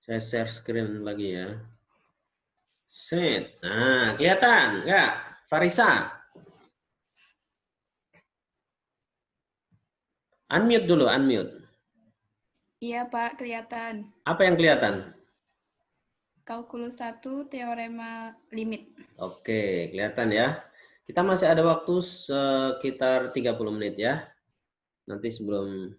Saya share screen lagi ya. Set. Nah, kelihatan nggak? Farisa, unmute dulu, unmute. Iya, Pak, kelihatan. Apa yang kelihatan? Kalkulus 1, teorema limit. Oke, kelihatan ya. Kita masih ada waktu sekitar 30 menit ya. Nanti sebelum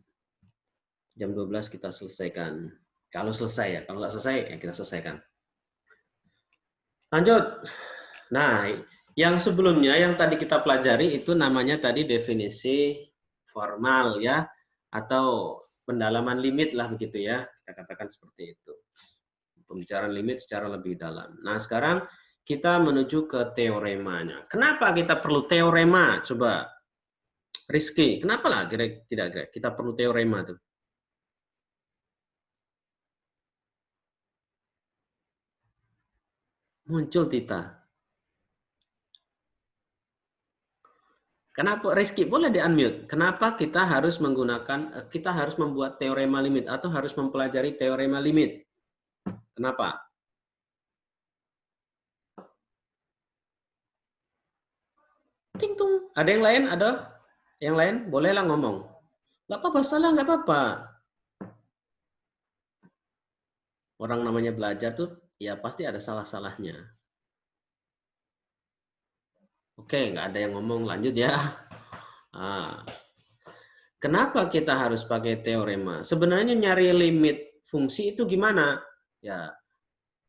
jam 12 kita selesaikan. Kalau selesai ya, kalau nggak selesai ya kita selesaikan. Lanjut. Nah, yang sebelumnya yang tadi kita pelajari itu namanya tadi definisi formal ya, atau pendalaman limit lah begitu ya. Kita katakan seperti itu. Pembicaraan limit secara lebih dalam. Nah, sekarang kita menuju ke teoremanya. Kenapa kita perlu teorema? Coba Rizky, kenapa lah kira-kira kita perlu teorema tuh? Muncul Tita. Kenapa Rizky boleh di-unmute? Kenapa kita harus kita harus membuat teorema limit atau harus mempelajari teorema limit? Kenapa? Ting tung. Ada yang lain? Ada? Yang lain? Bolehlah ngomong. Nggak apa-apa, salah nggak apa-apa. Orang namanya belajar tuh ya pasti ada salah-salahnya. Oke, nggak ada yang ngomong, lanjut ya. Nah, kenapa kita harus pakai teorema? Sebenarnya nyari limit fungsi itu gimana? Ya,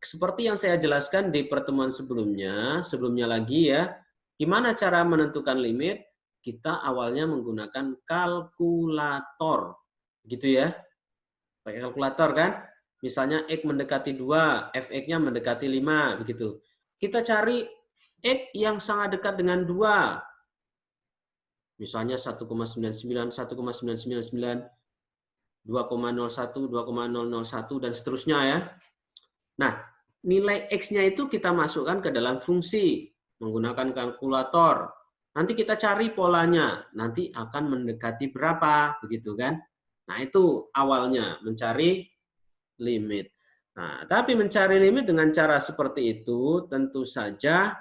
seperti yang saya jelaskan di pertemuan sebelumnya lagi ya, gimana cara menentukan limit? Kita awalnya menggunakan kalkulator, gitu ya. Pakai kalkulator kan? Misalnya X mendekati 2, Fx-nya mendekati 5, begitu. Kita cari X yang sangat dekat dengan 2. Misalnya 1,99, 1,999, 2,01, 2,001, dan seterusnya ya. Nah, nilai X-nya itu kita masukkan ke dalam fungsi menggunakan kalkulator. Nanti kita cari polanya, nanti akan mendekati berapa, begitu kan? Nah, itu awalnya, mencari limit. Nah, tapi mencari limit dengan cara seperti itu tentu saja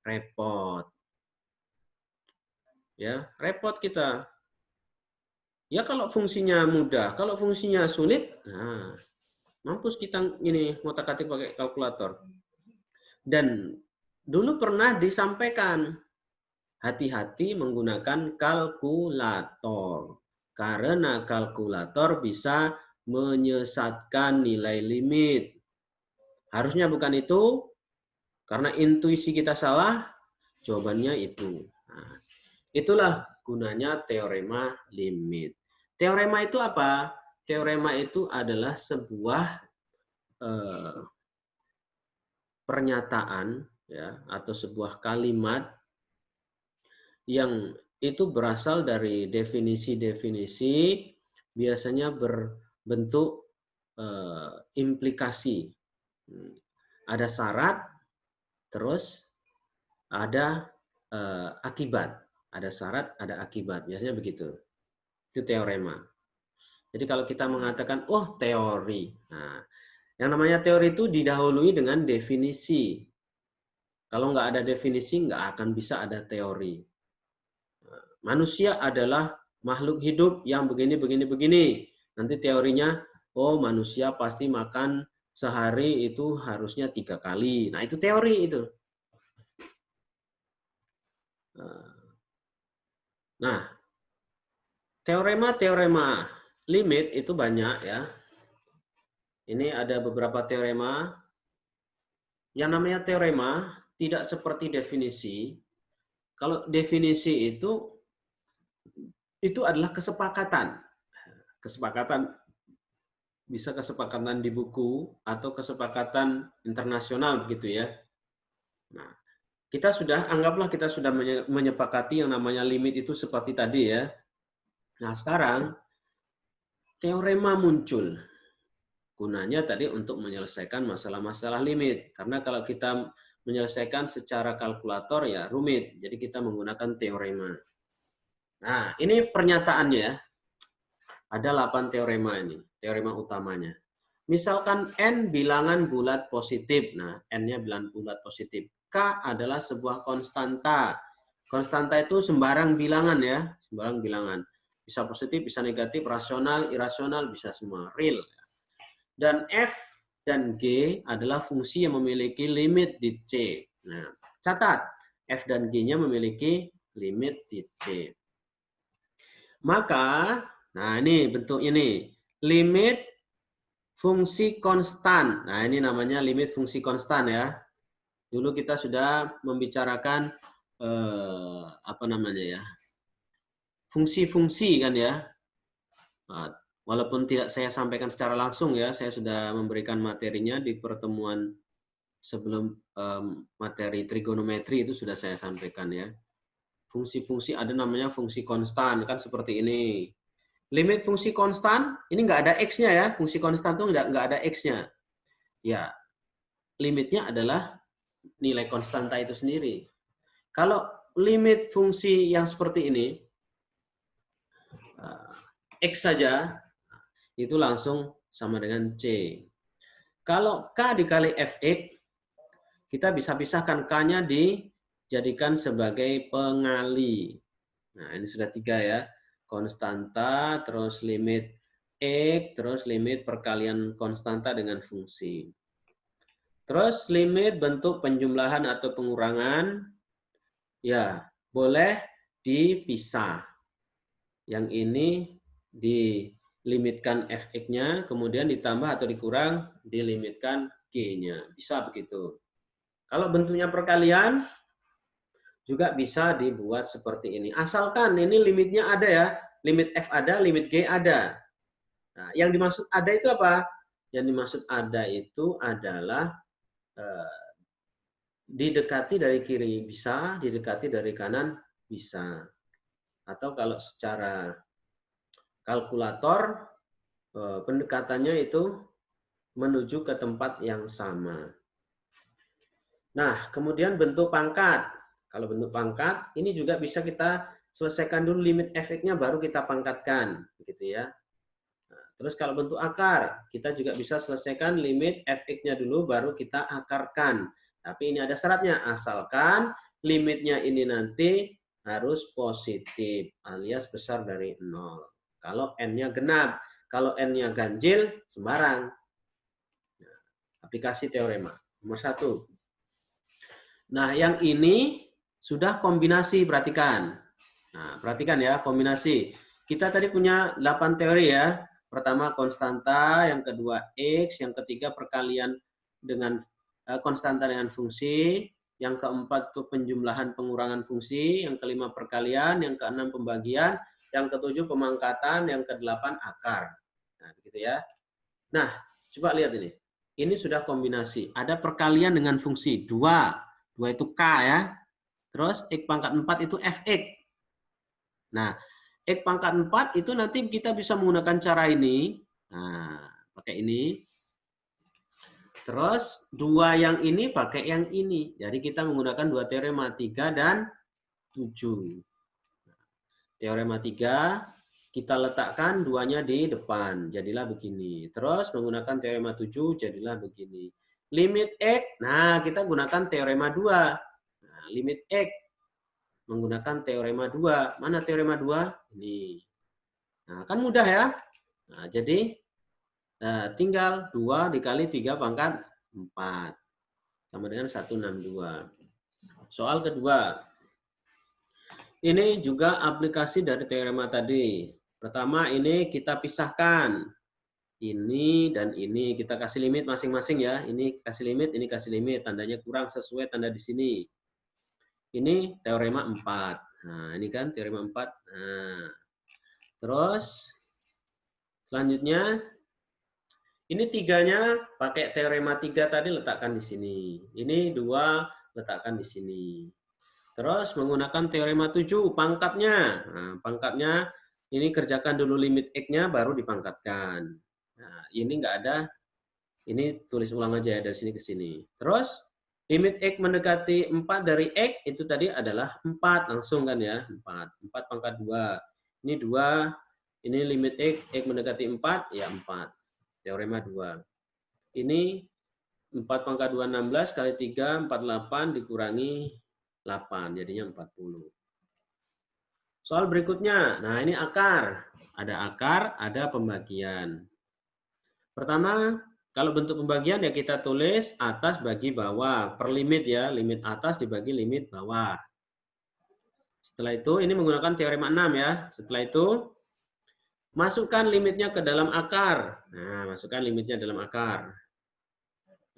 repot. Ya, repot kita. Ya kalau fungsinya mudah, kalau fungsinya sulit, nah, mampus kita ini ngotak-atik pakai kalkulator. Dan dulu pernah disampaikan, hati-hati menggunakan kalkulator. Karena kalkulator bisa menyesatkan nilai limit. Harusnya bukan itu, karena intuisi kita salah, jawabannya itu. Nah, itulah gunanya teorema limit. Teorema itu apa? Teorema itu adalah sebuah pernyataan ya, atau sebuah kalimat yang itu berasal dari definisi-definisi, biasanya berbentuk implikasi. Ada syarat, terus ada akibat. Ada syarat, ada akibat. Biasanya begitu. Itu teorema. Jadi kalau kita mengatakan, oh teori. Nah, yang namanya teori itu didahului dengan definisi. Kalau nggak ada definisi, nggak akan bisa ada teori. Manusia adalah makhluk hidup yang begini, begini, begini. Nanti teorinya, oh manusia pasti makan sehari itu harusnya 3 kali. Nah itu teori itu. Nah, teorema-teorema limit itu banyak ya. Ini ada beberapa teorema. Yang namanya teorema tidak seperti definisi. Kalau definisi itu adalah kesepakatan. Kesepakatan bisa kesepakatan di buku atau kesepakatan internasional begitu ya. Nah, anggaplah kita sudah menyepakati yang namanya limit itu seperti tadi ya. Nah, sekarang teorema muncul. Gunanya tadi untuk menyelesaikan masalah-masalah limit. Karena kalau kita menyelesaikan secara kalkulator ya rumit. Jadi kita menggunakan teorema. Nah, ini pernyataannya. Ada 8 teorema ini, teorema utamanya. Misalkan N bilangan bulat positif. Nah, N-nya bilangan bulat positif. K adalah sebuah konstanta. Konstanta itu sembarang bilangan ya, sembarang bilangan. Bisa positif, bisa negatif, rasional, irasional, bisa semua, real. Dan F dan G adalah fungsi yang memiliki limit di C. Nah, catat, F dan G-nya memiliki limit di C. Maka, nah ini bentuknya nih, limit fungsi konstan. Nah, ini namanya limit fungsi konstan ya. Dulu kita sudah membicarakan apa namanya ya? Fungsi-fungsi kan ya. Nah, walaupun tidak saya sampaikan secara langsung ya, saya sudah memberikan materinya di pertemuan sebelum materi trigonometri itu sudah saya sampaikan ya. Fungsi-fungsi ada namanya fungsi konstan kan seperti ini. Limit fungsi konstan, ini nggak ada X-nya ya. Fungsi konstan itu nggak ada X-nya. Ya, limitnya adalah nilai konstanta itu sendiri. Kalau limit fungsi yang seperti ini, X saja, itu langsung sama dengan C. Kalau K dikali Fx, kita bisa pisahkan K-nya dijadikan sebagai pengali. Nah, ini sudah 3 ya. Konstanta, terus limit X, terus limit perkalian konstanta dengan fungsi. Terus limit bentuk penjumlahan atau pengurangan, ya boleh dipisah. Yang ini dilimitkan Fx-nya, kemudian ditambah atau dikurang, dilimitkan G-nya. Bisa begitu. Kalau bentuknya perkalian, juga bisa dibuat seperti ini. Asalkan ini limitnya ada ya. Limit F ada, limit G ada. Nah, yang dimaksud ada itu apa? Yang dimaksud ada itu adalah didekati dari kiri bisa, didekati dari kanan bisa. Atau kalau secara kalkulator, pendekatannya itu menuju ke tempat yang sama. Nah, kemudian bentuk pangkat. Kalau bentuk pangkat, ini juga bisa kita selesaikan dulu limit Fx-nya, baru kita pangkatkan. Gitu ya. Nah, terus kalau bentuk akar, kita juga bisa selesaikan limit Fx-nya dulu, baru kita akarkan. Tapi ini ada syaratnya, asalkan limitnya ini nanti harus positif, alias besar dari 0. Kalau N-nya genap, kalau N-nya ganjil, sembarang. Nah, aplikasi teorema. Nomor 1. Nah, yang ini sudah kombinasi, perhatikan. Nah, perhatikan ya, kombinasi. Kita tadi punya 8 teori ya. Pertama konstanta, yang kedua X, yang ketiga perkalian dengan konstanta dengan fungsi, yang keempat itu penjumlahan pengurangan fungsi, yang kelima perkalian, yang keenam pembagian, yang ketujuh pemangkatan, yang kedelapan akar. Nah, begitu ya. Nah, coba lihat ini. Ini sudah kombinasi. Ada perkalian dengan fungsi 2. 2 itu K ya. Terus X pangkat 4 itu Fx. Nah, X pangkat 4 itu nanti kita bisa menggunakan cara ini. Nah, pakai ini. Terus 2 yang ini pakai yang ini. Jadi kita menggunakan 2 teorema 3 dan 7. Teorema 3, kita letakkan 2-nya di depan. Jadilah begini. Terus menggunakan teorema 7, jadilah begini. Limit X, nah kita gunakan teorema 2. Nah, limit X menggunakan teorema 2. Mana teorema 2? Ini. Nah, kan mudah ya. Nah, jadi tinggal 2 dikali 3 pangkat 4. Sama dengan 162. Soal kedua. Ini juga aplikasi dari teorema tadi. Pertama ini kita pisahkan. Ini dan ini kita kasih limit masing-masing ya. Ini kasih limit, ini kasih limit. Tandanya kurang sesuai tanda di sini. Ini teorema 4. Nah, ini kan teorema 4. Nah, terus selanjutnya ini 3-nya pakai teorema 3 tadi letakkan di sini. Ini 2 letakkan di sini. Terus menggunakan teorema 7 pangkatnya. Nah, pangkatnya ini kerjakan dulu limit X-nya baru dipangkatkan. Nah, ini enggak ada. Ini tulis ulang aja ya dari sini ke sini. Terus limit X mendekati 4 dari X itu tadi adalah 4 langsung kan ya, 4. 4 pangkat 2. Ini 2, ini limit X mendekati 4 ya 4. Teorema 2. Ini 4 pangkat 2, 16 kali 3, 48 dikurangi 8, jadinya 40. Soal berikutnya, nah ini akar. Ada akar, ada pembagian. Pertama, kalau bentuk pembagian ya kita tulis atas bagi bawah. Per limit ya, limit atas dibagi limit bawah. Setelah itu, ini menggunakan teorema 6 ya. Setelah itu, masukkan limitnya ke dalam akar. Nah, masukkan limitnya dalam akar.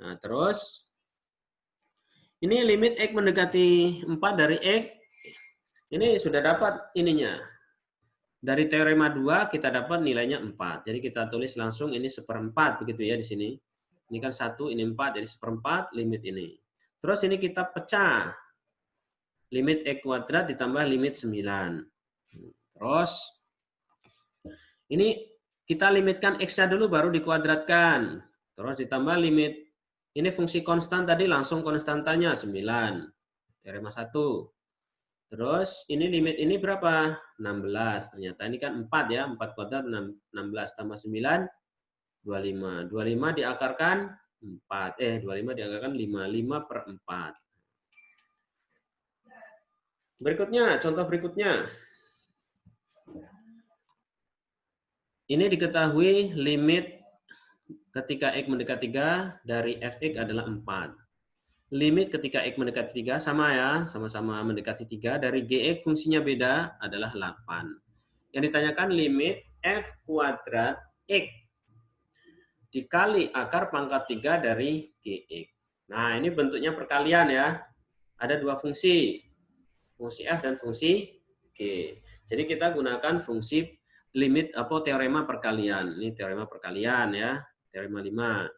Nah, terus, ini limit X mendekati 4 dari X. Ini sudah dapat ininya. Dari teorema 2 kita dapat nilainya 4. Jadi kita tulis langsung ini 1/4 begitu ya di sini. Ini kan 1, ini 4, jadi 1/4 limit ini. Terus ini kita pecah. Limit X kuadrat ditambah limit 9. Terus ini kita limitkan X-nya dulu baru dikuadratkan. Terus ditambah limit, ini fungsi konstan tadi langsung konstantanya 9. Teorema 1. Terus ini limit ini berapa? 16. Ternyata ini kan 4 ya. 4 kuadrat 16 tambah 9, 25. 25 diakarkan 4. 25 diakarkan 5. 5/4. Berikutnya, contoh berikutnya. Ini diketahui limit ketika X mendekati 3 dari fx adalah 4. Limit ketika X mendekati 3 sama ya, sama-sama mendekati 3 dari Gx fungsinya beda adalah 8. Yang ditanyakan limit f kuadrat X dikali akar pangkat 3 dari Gx. Nah, ini bentuknya perkalian ya. Ada dua fungsi. Fungsi f dan fungsi g. Jadi kita gunakan fungsi limit teorema perkalian. Ini teorema perkalian ya, teorema 5.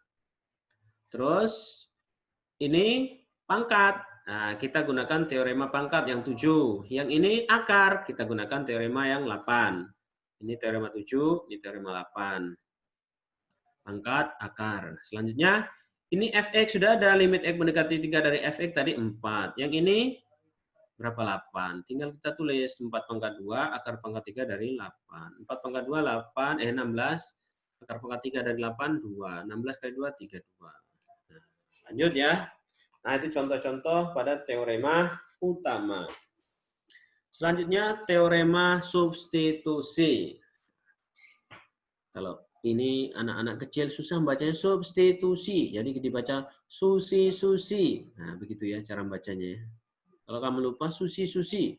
Terus ini pangkat. Nah, kita gunakan teorema pangkat yang 7. Yang ini akar, kita gunakan teorema yang 8. Ini teorema 7, ini teorema 8. Pangkat, akar. Selanjutnya, ini fx sudah ada limit x mendekati 3 dari fx tadi 4. Yang ini berapa? 8. Tinggal kita tulis 4 pangkat 2, akar pangkat 3 dari 8. 4 pangkat 2, 16. Akar pangkat 3 dari 8, 2. 16 kali 2, 32. Nah, lanjut ya. Nah, itu contoh-contoh pada teorema utama. Selanjutnya, teorema substitusi. Kalau ini anak-anak kecil susah membacanya substitusi. Jadi dibaca susi-susi. Nah, begitu ya cara membacanya. Kalau kamu lupa, susi-susi.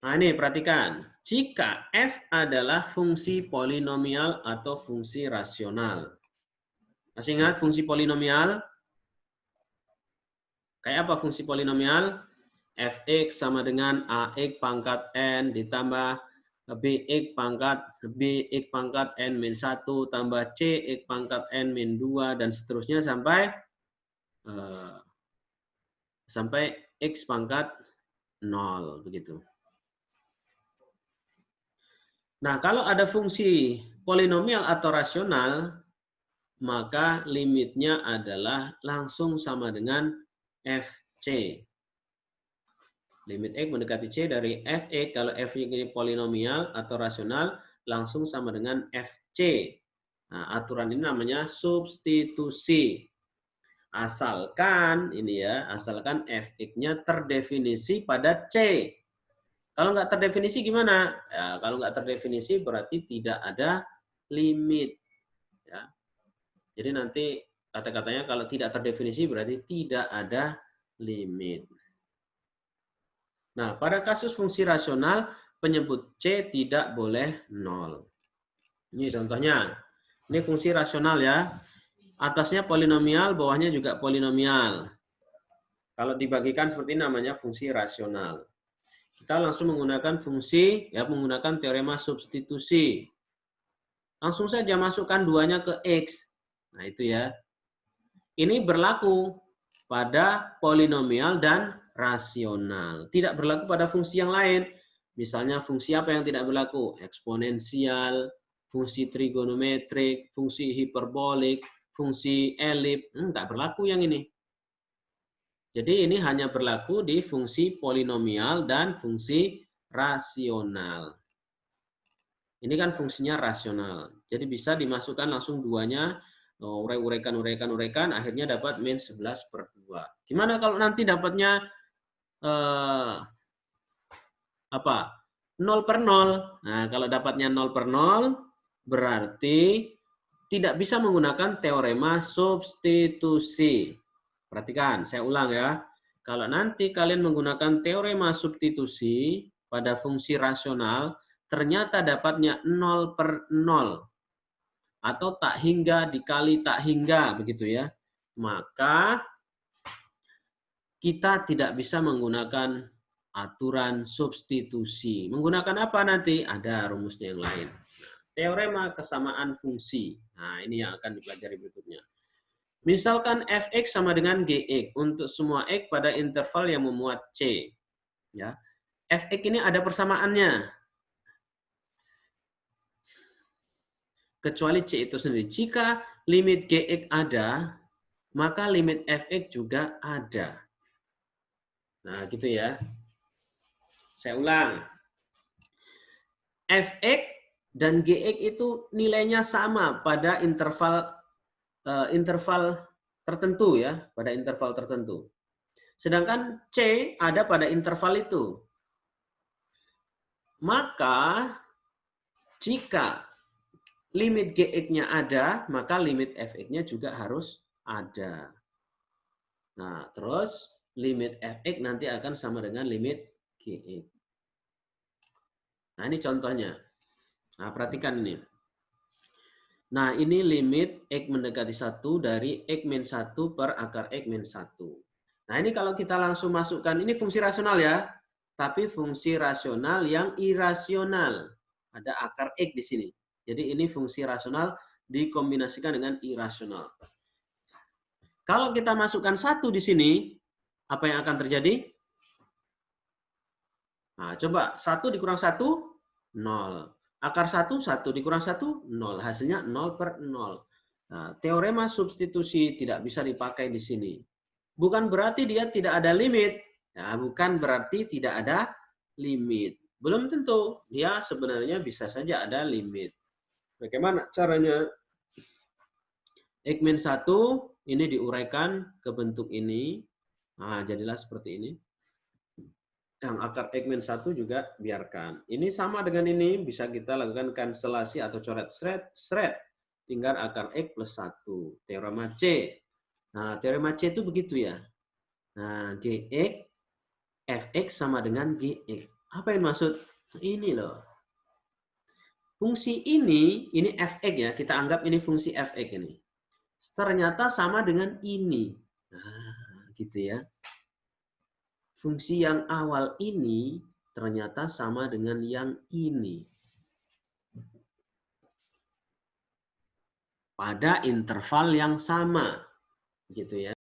Nah, ini perhatikan. Jika f adalah fungsi polinomial atau fungsi rasional. Masih ingat fungsi polinomial? Kayak apa fungsi polinomial? Fx sama dengan ax pangkat n ditambah bx pangkat n-1 tambah cx pangkat n-2 dan seterusnya sampai x pangkat 0 begitu. Nah, kalau ada fungsi polinomial atau rasional, maka limitnya adalah langsung sama dengan fc. Limit x mendekati c dari fx, kalau f ini polinomial atau rasional, langsung sama dengan fc. Nah, aturan ini namanya substitusi. Asalkan ini ya, asalkan fx-nya terdefinisi pada c. Kalau nggak terdefinisi gimana? Ya, kalau nggak terdefinisi berarti tidak ada limit. Ya. Jadi nanti kata-katanya kalau tidak terdefinisi berarti tidak ada limit. Nah, pada kasus fungsi rasional, penyebut C tidak boleh 0. Ini contohnya. Ini fungsi rasional ya. Atasnya polinomial, bawahnya juga polinomial. Kalau dibagikan seperti ini namanya fungsi rasional. Kita langsung menggunakan fungsi, ya menggunakan teorema substitusi. Langsung saja masukkan duanya ke X. Nah, itu ya. Ini berlaku pada polinomial dan rasional. Tidak berlaku pada fungsi yang lain. Misalnya fungsi apa yang tidak berlaku? Eksponensial, fungsi trigonometrik, fungsi hiperbolik, fungsi elip. Enggak berlaku yang ini. Jadi ini hanya berlaku di fungsi polinomial dan fungsi rasional. Ini kan fungsinya rasional. Jadi bisa dimasukkan langsung duanya, urekan, akhirnya dapat min 11/2. Gimana kalau nanti dapatnya apa? 0/0. Nah, kalau dapatnya 0/0, berarti tidak bisa menggunakan teorema substitusi. Perhatikan, saya ulang ya. Kalau nanti kalian menggunakan teorema substitusi pada fungsi rasional, ternyata dapatnya 0/0 atau tak hingga dikali tak hingga, begitu ya. Maka kita tidak bisa menggunakan aturan substitusi. Menggunakan apa nanti? Ada rumusnya yang lain. Teorema kesamaan fungsi. Nah, ini yang akan dipelajari berikutnya. Misalkan fx sama dengan gx untuk semua x pada interval yang memuat c. Ya. Fx ini ada persamaannya. Kecuali c itu sendiri. Jika limit gx ada, maka limit fx juga ada. Nah, gitu ya. Saya ulang. Fx dan gx itu nilainya sama pada interval tertentu ya, pada interval tertentu. Sedangkan C ada pada interval itu. Maka jika limit gx-nya ada, maka limit fx-nya juga harus ada. Nah, terus limit fx nanti akan sama dengan limit gx. Nah, ini contohnya. Nah, perhatikan ini. Nah, ini limit x mendekati 1 dari x min 1 per akar x min 1. Nah, ini kalau kita langsung masukkan, ini fungsi rasional ya. Tapi fungsi rasional yang irasional. Ada akar x di sini. Jadi ini fungsi rasional dikombinasikan dengan irasional. Kalau kita masukkan 1 di sini, apa yang akan terjadi? Nah, coba 1 dikurang 1, 0. Akar 1, 1 dikurang 1, 0. Hasilnya 0/0. Nah, teorema substitusi tidak bisa dipakai di sini. Bukan berarti dia tidak ada limit. Ya, bukan berarti tidak ada limit. Belum tentu. Dia sebenarnya bisa saja ada limit. Bagaimana caranya? X min 1 ini diuraikan ke bentuk ini. Nah, jadilah seperti ini. Yang akar X min 1 juga biarkan. Ini sama dengan ini, bisa kita lakukan kanselasi atau coret seret. Tinggal akar X plus 1. Teorema C. Nah, teorema C itu begitu ya. Nah, Gx, Fx sama dengan Gx. Apa yang maksud? Ini loh. Fungsi ini Fx ya, kita anggap ini fungsi Fx ini. Ternyata sama dengan ini. Nah, gitu ya. Fungsi yang awal ini ternyata sama dengan yang ini. Pada interval yang sama. Gitu ya.